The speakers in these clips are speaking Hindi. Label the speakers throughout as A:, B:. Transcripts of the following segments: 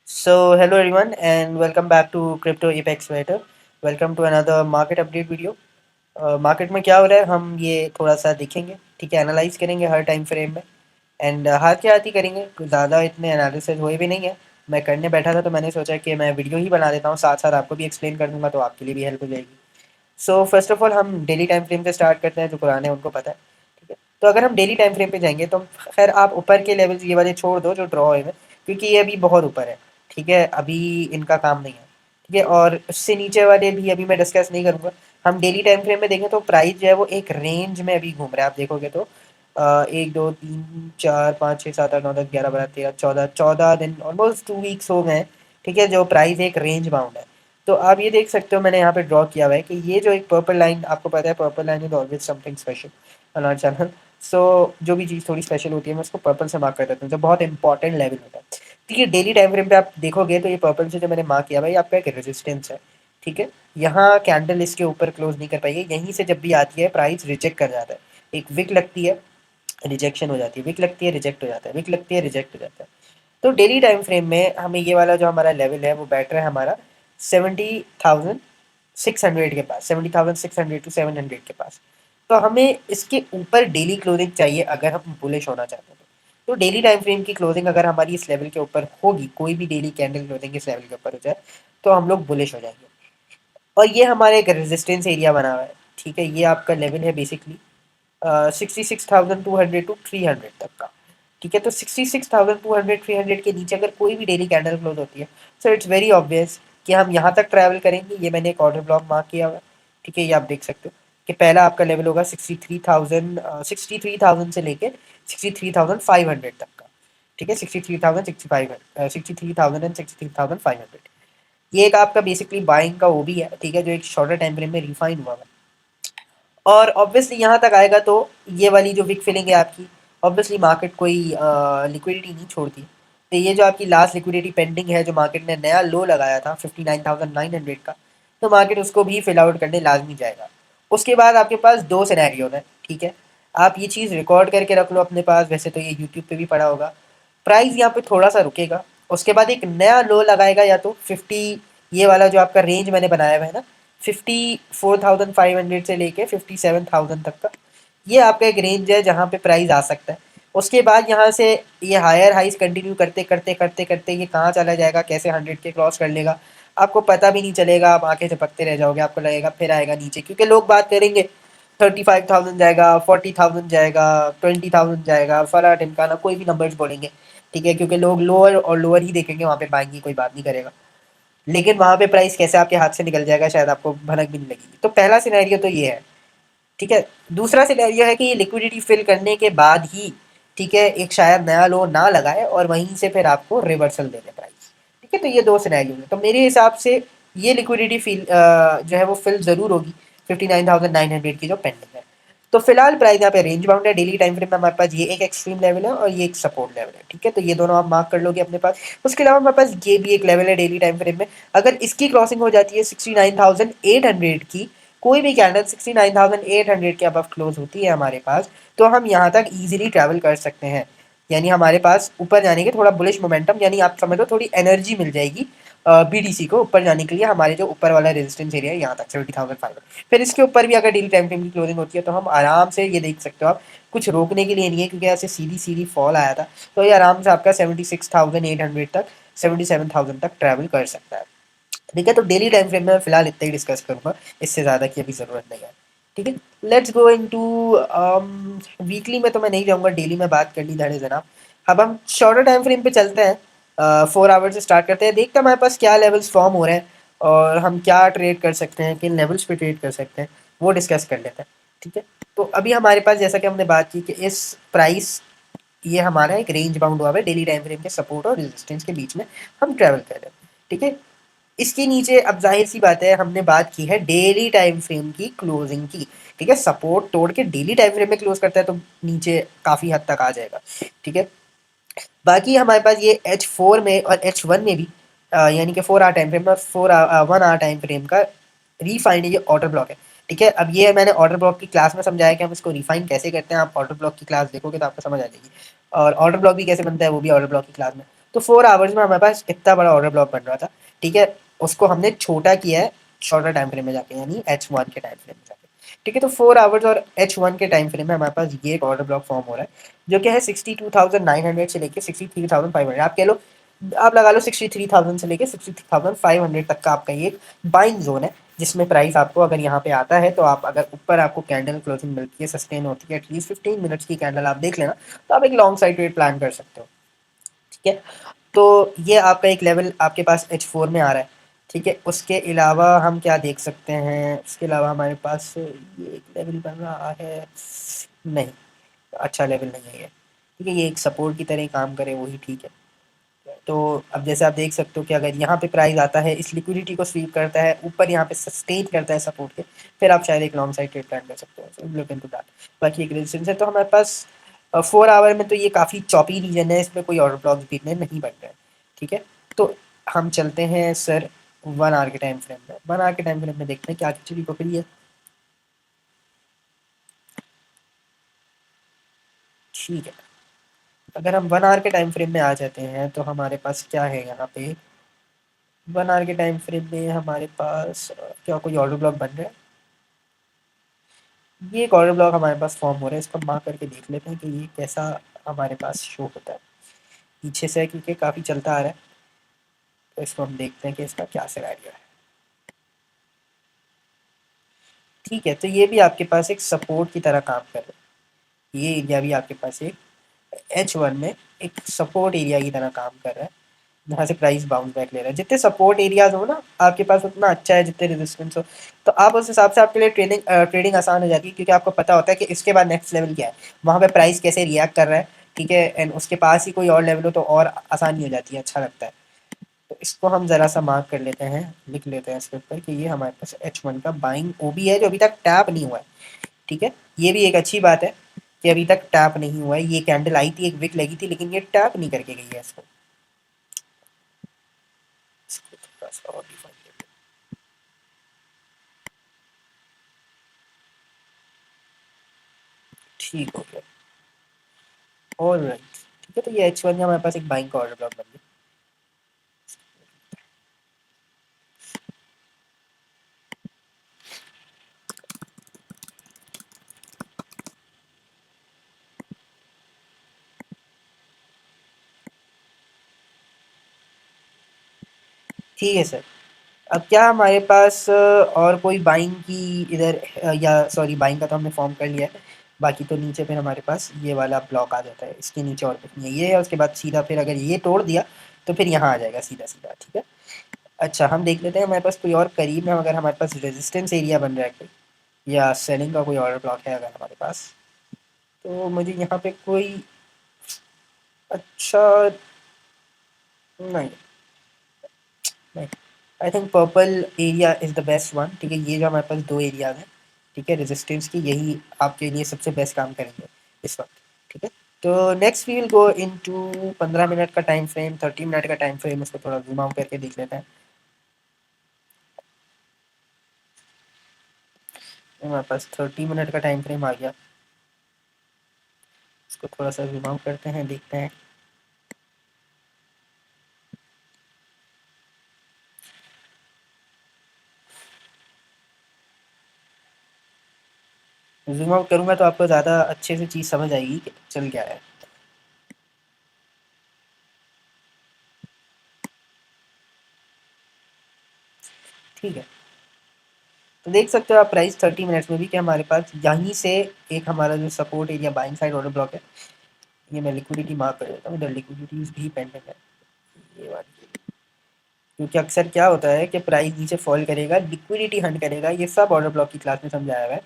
A: Hello everyone, and welcome back to Crypto Apex Trader. Welcome to another market update video. Market में क्या हो रहा है हम ये थोड़ा सा देखेंगे, ठीक है, एनालाइज करेंगे हर टाइम फ्रेम में एंड हाथ के हाथ ही करेंगे, ज़्यादा इतने एनालिसिस हुए भी नहीं है। मैं करने बैठा था तो मैंने सोचा कि मैं वीडियो ही बना देता हूँ, साथ साथ आपको भी एक्सप्लेन कर दूंगा तो आपके लिए भी हेल्प हो जाएगी। फर्स्ट ऑफ ऑल हम डेली टाइम फ्रेम से स्टार्ट करते हैं, जो पुराने हैं उनको पता है, ठीक है। तो अगर हम डेली टाइम फ्रेम पे जाएंगे तो खैर आप ऊपर के लेवल्स ये वाले छोड़ दो जो ड्रॉ हुए हैं, क्योंकि ये अभी बहुत ऊपर है, ठीक है, अभी इनका काम नहीं है, ठीक है। और उससे नीचे वाले भी अभी मैं डिस्कस नहीं करूँगा। हम डेली टाइम फ्रेम में देखें तो प्राइस जो है वो एक रेंज में अभी घूम रहा है, आप देखोगे तो एक दो तीन चार पाँच छः सात आठ नौ दस ग्यारह बारह तेरह चौदह चौदह दिन ऑलमोस्ट 2 वीक्स हो गए हैं, ठीक है, जो प्राइस एक रेंज बाउंड है। तो आप ये देख सकते हो, मैंने यहाँ पे ड्रॉ किया हुआ है कि ये जो एक पर्पल लाइन, आपको पता है purple line is always something special on our channel. So जो भी चीज़ थोड़ी स्पेशल होती है मैं उसको पर्पल से मार्क कर देता हूँ, जो बहुत इंपॉर्टेंट लेवल होता है। ठीक है, डेली टाइम फ्रेम पे आप देखोगे तो ये पर्पल से जो मैंने मार्क किया हुआ है ये आपका एक रेजिस्टेंस है, ठीक है। यहाँ कैंडल इसके ऊपर क्लोज नहीं कर पाई है, यहीं से जब भी आती है प्राइस रिजेक्ट कर जाता है। एक विक लगती है, रिजेक्शन हो जाती है, विक लगती है, रिजेक्ट हो जाता है, विक लगती है, रिजेक्ट हो जाता है। तो डेली टाइम फ्रेम में हमें ये वाला जो हमारा लेवल है वो बैठ रहा है हमारा 70,600 के पास, 70,600 to 700 के पास। तो हमें इसके ऊपर डेली क्लोजिंग चाहिए अगर हम बुलिश होना चाहते हैं। तो डेली टाइम फ्रेम की क्लोजिंग अगर हमारी इस लेवल के ऊपर होगी, कोई भी डेली कैंडल क्लोजिंग इस लेवल के ऊपर हो जाए तो हम लोग बुलिश हो जाएंगे। और ये हमारे एक रेजिस्टेंस एरिया बना हुआ है, ठीक है, ये आपका लेवल है बेसिकली 66,200 to 300 तक का, ठीक है। तो 66,200 300 के नीचे अगर कोई भी डेली कैंडल क्लोज होती है, सो इट्स वेरी ऑब्वियस कि हम यहाँ तक ट्रैवल करेंगे। ये मैंने एक ऑर्डर ब्लॉक मार्क किया हुआ है, ठीक है, ये आप देख सकते हो कि पहला आपका लेवल होगा 63,000 से लेके 63,500 तक का, ठीक है, 63,000 ये एक आपका बेसिकली बाइंग का वो भी है, ठीक है, जो एक शॉर्टर टाइम फ्रेम में रिफाइन हुआ है। और ऑब्वियसली यहाँ तक आएगा तो ये वाली जो विक फिलिंग है आपकी, ऑब्वियसली मार्केट कोई लिक्विडिटी नहीं छोड़ती। तो ये जो आपकी लास्ट लिक्विडिटी पेंडिंग है, जो मार्केट ने नया लो लगाया था 59,900 का, तो मार्केट उसको भी फिल आउट करने लाजमी जाएगा। उसके बाद आपके पास दो सिनेरियो है, ठीक है। आप ये चीज़ रिकॉर्ड करके रख लो अपने पास, वैसे तो ये यूट्यूब पे भी पड़ा होगा। प्राइस यहाँ पे थोड़ा सा रुकेगा, उसके बाद एक नया लो लगाएगा, या तो 50, ये वाला जो आपका रेंज मैंने बनाया हुआ है ना, 54,500 से लेके 57,000 तक का, ये आपका एक रेंज है जहाँ पे प्राइस आ सकता है। उसके बाद यहाँ से ये हायर हाइस कंटिन्यू करते करते करते करते ये कहाँ चला जाएगा, कैसे 100 के क्रॉस कर लेगा, आपको पता भी नहीं चलेगा, आप आंखें झपकते रह जाओगे, आपको लगेगा फिर आएगा नीचे, क्योंकि लोग बात करेंगे 35,000 जाएगा, 40,000 जाएगा, 20,000 जाएगा, फला टिमकाना कोई भी नंबर्स बोलेंगे, ठीक है, क्योंकि लोग लोअर और लोअर ही देखेंगे, वहाँ पे बाइंग की कोई बात नहीं करेगा। लेकिन वहाँ पे प्राइस कैसे आपके हाथ से निकल जाएगा शायद आपको भनक भी नहीं लगेगी। तो पहला सिनेरियो तो ये है, ठीक है। दूसरा सिनेरियो है कि ये लिक्विडिटी फिल करने के बाद ही, ठीक है, एक शायद नया लो ना लगाए और वहीं से फिर आपको रिवर्सल दे दे प्राइस, ठीक है। तो ये दो सिनेरियो है, तो मेरे हिसाब से ये लिक्विडिटी फिल जो है वो फिल ज़रूर होगी 59,900 की जो पेंडिंग है। तो फिलहाल प्राइस यहाँ पे रेंज बाउंड है, डेली टाइम फ्रेम में हमारे पास ये एक एक्सट्रीम लेवल है और ये एक सपोर्ट लेवल है, ठीक है। तो ये दोनों आप मार्क कर लोगे अपने पास। उसके अलावा हमारे पास ये भी एक लेवल है डेली टाइम फ्रेम में, अगर इसकी क्रॉसिंग हो जाती है 69,800 की, कोई भी कैंडल 69,800 के अब क्लोज होती है हमारे पास, तो हम यहाँ तक इजीली ट्रैवल कर सकते हैं। यानी हमारे पास ऊपर जाने के थोड़ा बुलिश मोमेंटम, यानी आप समझ लो थोड़ी एनर्जी मिल जाएगी बीडीसी को ऊपर जाने के लिए, हमारे जो ऊपर वाला रेजिस्टेंस एरिया है यहाँ तक 70,500। फिर इसके ऊपर भी अगर डेली टाइम फ्रेम की क्लोजिंग होती है तो हम आराम से, ये देख सकते हो आप, कुछ रोकने के लिए नहीं है क्योंकि ऐसे सीधी सीधी फॉल आया था, तो ये आराम से आपका 76,800 तक, 77,000 तक ट्रैवल कर सकता है, ठीक है। तो डेली टाइम फ्रेम में फिलहाल इतना ही डिस्कस करूंगा, इससे ज़्यादा की अभी ज़रूरत नहीं है, ठीक है। लेट्स गो इनटू वीकली में, तो मैं नहीं जाऊंगा, डेली में बात कर ली धड़े जनाब। अब हम शॉर्टर टाइम फ्रेम पे चलते हैं, 4 आवर से स्टार्ट करते हैं, देखते हैं हमारे पास क्या लेवल्स फॉर्म हो रहे हैं और हम क्या ट्रेड कर सकते हैं, किन लेवल्स पे ट्रेड कर सकते हैं, वो डिस्कस कर लेते हैं, ठीक है। तो अभी हमारे पास जैसा कि हमने बात की कि इस प्राइस, ये हमारा एक रेंज बाउंड हुआ है डेली टाइम फ्रेम के सपोर्ट और रेजिस्टेंस के बीच में हम ट्रैवल कर रहे हैं, ठीक है। इसके नीचे अब जाहिर सी बात है, हमने बात की है डेली टाइम फ्रेम की क्लोजिंग की, ठीक है। सपोर्ट तोड़ के डेली टाइम फ्रेम में क्लोज करता है तो नीचे काफ़ी हद तक आ जाएगा, ठीक है। बाकी हमारे पास ये H4 में और H1 में भी यानी कि 4 आवर टाइम फ्रेम और 1 आवर टाइम फ्रेम का रिफाइंड ये ऑर्डर ब्लॉक है, ठीक है। अब ये मैंने ऑर्डर ब्लॉक की क्लास में समझाया कि हम इसको रिफाइन कैसे करते हैं, आप ऑर्डर ब्लॉक की क्लास देखोगे तो आपको समझ आ जाएगी, और ऑर्डर ब्लॉक भी कैसे बनता है वो भी ऑर्डर ब्लॉक की क्लास में। तो 4 आवर्स में हमारे पास इतना बड़ा ऑर्डर ब्लॉक बन रहा था, ठीक है। उसको हमने छोटा किया है शॉर्टर टाइम फ्रेम में जाके, यानी H1 के टाइम फ्रेम में जाके, ठीक है। तो 4 आवर्स और H1 के टाइम फ्रेम में हमारे पास ये एक ऑर्डर ब्लॉक फॉर्म हो रहा है, जो कि है 62,900 से लेके 63,500, आप कह लो, आप लगा लो 63,000 से लेके 63,500 तक का आपका ये बाइंग जोन है, जिसमें प्राइस आपको अगर यहाँ पे आता है, तो आप अगर ऊपर आपको कैंडल क्लोजिंग मिलती है, सस्टेन होती है, एटलीस्ट 15 मिनट्स की कैंडल आप देख लेना, तो आप एक लॉन्ग साइड ट्रेड प्लान कर सकते हो, ठीक है। तो ये आपका एक लेवल आपके पास H4 में आ रहा है, ठीक है। उसके अलावा हम क्या देख सकते हैं, उसके अलावा हमारे पास ये एक लेवल बन रहा है, नहीं, अच्छा लेवल नहीं है ये, ठीक है। ये एक सपोर्ट की तरह काम करे, वही ठीक है। तो अब जैसे आप देख सकते हो कि अगर यहाँ पे प्राइस आता है, इस लिक्विडिटी को स्वीप करता है ऊपर, यहाँ पे सस्टेन करता है सपोर्ट के, फिर आप शायद एक लॉन्ग साइड ट्रेड प्लान कर सकते हो, लुक इनटू दैट। बाकी एक रेजिस्टेंस है, तो हमारे पास 4 आवर में तो ये काफ़ी चॉपी रीजन है, इसमें कोई ऑर्डर ब्लॉक भी नहीं बन रहा है, ठीक है। तो हम चलते हैं सर 1 आवर के टाइम फ्रेम में, 1 आवर के टाइम फ्रेम में देखते हैं क्या खिचड़ी पकड़ी है, ठीक है। अगर हम 1 आवर के टाइम फ्रेम में आ जाते हैं, तो हमारे पास क्या है यहाँ पे, 1 आवर के टाइम फ्रेम में हमारे पास क्या कोई ऑर्डर ब्लॉक बन रहा है, ये एक ऑर्डर ब्लॉक हमारे पास फॉर्म हो रहा है, इसको मार्क करके देख लेते हैं कि ये कैसा हमारे पास शो होता है, पीछे से है क्योंकि काफ़ी चलता आ रहा है, तो इसको हम देखते हैं कि इसका क्या सिनेरियो है, ठीक है। तो ये भी आपके पास एक सपोर्ट की तरह काम कर रहा है, ये एरिया भी आपके पास एक H1 में एक सपोर्ट एरिया की तरह काम कर रहा है, जहाँ से प्राइस बाउंस बैक ले रहा है। जितने सपोर्ट एरियाज हो ना आपके पास, उतना अच्छा है, जितने रेजिस्टेंस हो, तो आप उस हिसाब से आपके लिए ट्रेडिंग आसान हो जाती है, क्योंकि आपको पता होता है कि इसके बाद नेक्स्ट लेवल क्या है, वहाँ पे प्राइस कैसे रिएक्ट कर रहा है, ठीक है। एंड उसके पास ही कोई और लेवल हो तो और आसानी हो जाती है, अच्छा लगता है। तो इसको हम ज़रा सा मार्क कर लेते हैं, लिख लेते हैं इसके ऊपर कि ये हमारे पास H1 का बाइंग ओबी है, जो अभी तक टैप नहीं हुआ है, ठीक है। ये भी एक अच्छी बात है कि अभी तक टैप नहीं हुआ है, ये कैंडल आई थी, एक विक लगी थी, लेकिन ये टैप नहीं करके गई है, इसको थोड़ा सा और डिफाइन करते हैं। ठीक हो गया, ऑलराइट, ठीक है। तो ये H1 का हमारे पास एक बाइंग का ऑर्डर ब्लॉक बन गया, ठीक है सर। अब क्या हमारे पास और कोई बाइंग की इधर या सॉरी, बाइंग का तो हमने फॉर्म कर लिया है, बाकी तो नीचे फिर हमारे पास ये वाला ब्लॉक आ जाता है, इसके नीचे और कुछ नहीं है, ये है। उसके बाद सीधा फिर अगर ये तोड़ दिया, तो फिर यहाँ आ जाएगा सीधा सीधा, ठीक है। अच्छा, हम देख लेते हैं हमारे पास कोई और करीब में, अगर हमारे पास रेजिस्टेंस एरिया बन रहा है कोई, या सेलिंग का कोई ऑर्डर ब्लॉक है अगर हमारे पास, तो मुझे यहाँ पे कोई अच्छा, नहीं, नहीं, I think purple area is the best one, ठीक है। ये जो हमारे पास दो एरियाज हैं, ठीक है, रेजिस्टेंस की, यही आपके लिए सबसे बेस्ट काम करेंगे इस वक्त, ठीक है। तो next we will go into 15 minute का टाइम फ्रेम, 30 मिनट का टाइम फ्रेम, इसको थोड़ा जूम आउट करके देख लेते हैं। हमारे पास 30 मिनट का टाइम फ्रेम आ गया, इसको थोड़ा सा जूम आउट करते हैं, देखते हैं। जूम आउट करूँगा तो आपको ज़्यादा अच्छे से चीज़ समझ आएगी कि चल क्या है, ठीक है। तो देख सकते हो आप प्राइस 30 मिनट्स में भी कि हमारे पास यहीं से एक हमारा जो support area buying side order block है, ये मैं लिक्विडिटी मार्क कर देता हूँ, इधर लिक्विडिटीज भी पेंडिंग है, ये वाली। क्योंकि अक्सर क्या होता है कि प्राइस नीचे फॉल करेगा, लिक्विडिटी हंट करेगा, ये सब ऑर्डर ब्लॉक की क्लास में समझाया हुआ है,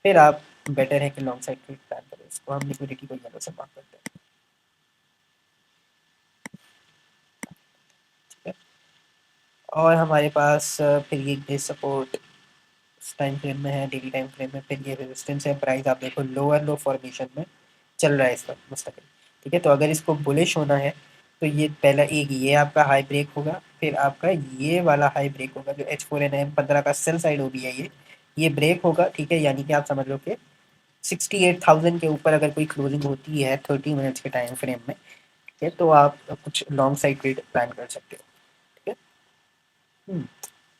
A: फिर आप बेटर है कि लॉन्ग साइड ट्रेड प्लान करें। इसको हम लिक्विडिटी को येलो से मार्क करते हैं, ठीक है। और हमारे पास फिर ये बेस सपोर्ट इस टाइम फ्रेम में है, डेली टाइम फ्रेम में, फिर ये रेजिस्टेंस है, प्राइस आप देखो लोअर लो फॉर्मेशन में चल रहा है इस वक्त मुस्तकिल, ठीक है। तो अगर इसको बुलिश होना है, तो ये पहला एक ये आपका हाई ब्रेक होगा, फिर आपका ये वाला हाई ब्रेक होगा, जो H4 NM 15 का सेल साइड ओबी है, ये ब्रेक होगा, ठीक है। यानी कि आप समझ लो कि 68,000 के ऊपर अगर कोई क्लोजिंग होती है 30 मिनट्स के टाइम फ्रेम में, ठीक है, तो आप कुछ लॉन्ग साइड ट्रेड प्लान कर सकते हो। ठीक है,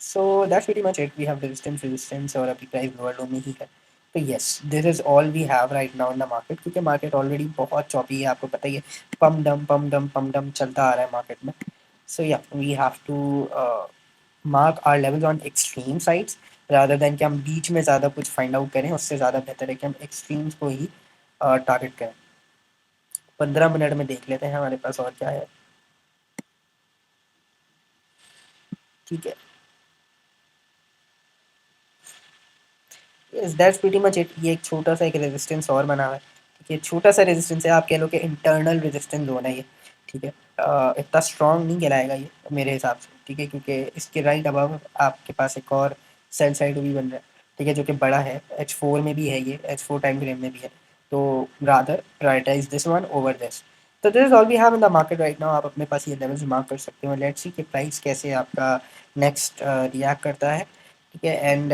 A: so that's very much it. We have resistance और अभी प्राइस लोअर लो में ही है। तो yes, this is all we have right now in the market, क्योंकि मार्केट ऑलरेडी बहुत चॉपी है, आपको पता ही है। पम डम चलता आ रहा है मार्केट में। सो या we have to mark our levels on extreme sides rather than कि हम बीच में ज़्यादा कुछ फाइंड आउट करें। उससे ज़्यादा बेहतर है कि हम एक्सट्रीम्स को ही टारगेट करें। 15 मिनट में देख लेते हैं हमारे पास और क्या है। ठीक है, yes that's pretty much it. ये एक छोटा सा एक रेजिस्टेंस और बना हुआ है। ठीक है, छोटा सा रेजिस्टेंस है, आप कह लो कि इंटरनल रेजिस्टेंस जोन है ये। ठीक है, इतना स्ट्रॉन्ग नहीं गिराएगा ये मेरे हिसाब से। ठीक है, क्योंकि इसके राइट अबव आपके पास एक और सेल साइड भी बन रहा है। ठीक है, जो कि बड़ा है, H4 में भी है, ये H4 टाइम फ्रेम में भी है। तो rather prioritise this one over this. तो this is all we have in the market right now. आप अपने पास ये लेवल्स मार्क कर सकते हो। लेट्स सी कि प्राइस कैसे आपका नेक्स्ट रिएक्ट करता है। ठीक है, and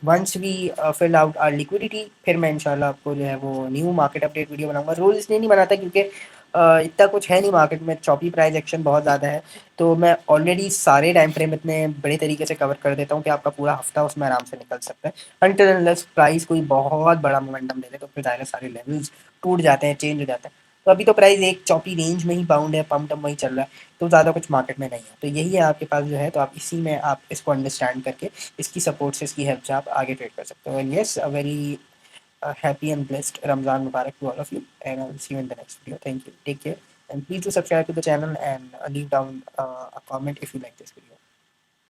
A: once we fill out our liquidity, फिर मैं इंशाल्लाह आपको जो है वो न्यू मार्केट अपडेट वीडियो बनाऊंगा। रोज इसलिए नहीं बनाता क्योंकि इतना कुछ है नहीं मार्केट में, चॉपी प्राइस एक्शन बहुत ज़्यादा है। तो मैं ऑलरेडी सारे टाइम फ्रेम इतने बड़े तरीके से कवर कर देता हूँ कि आपका पूरा हफ्ता उसमें आराम से निकल सकता है। अनटिल अनलेस प्राइस कोई बहुत बड़ा मोमेंटम दे दे, तो फिर ज़ाहिर है सारे लेवल्स टूट जाते हैं, चेंज हो जाते हैं। तो अभी तो प्राइस एक चौपी रेंज में ही बाउंड है, पम्प वही चल रहा है। तो ज़्यादा कुछ मार्केट में नहीं है। तो यही है आपके पास जो है, तो आप इसी में आप इसको अंडरस्टैंड करके इसकी सपोर्ट से, इसकी हेल्प से आप आगे ट्रेड कर सकते हो। And yes, a very happy and blessed Ramzan Mubarak to all of you, and I'll see you in the next video. Thank you. Take care, and please do subscribe to the channel and leave down a comment if you like this video.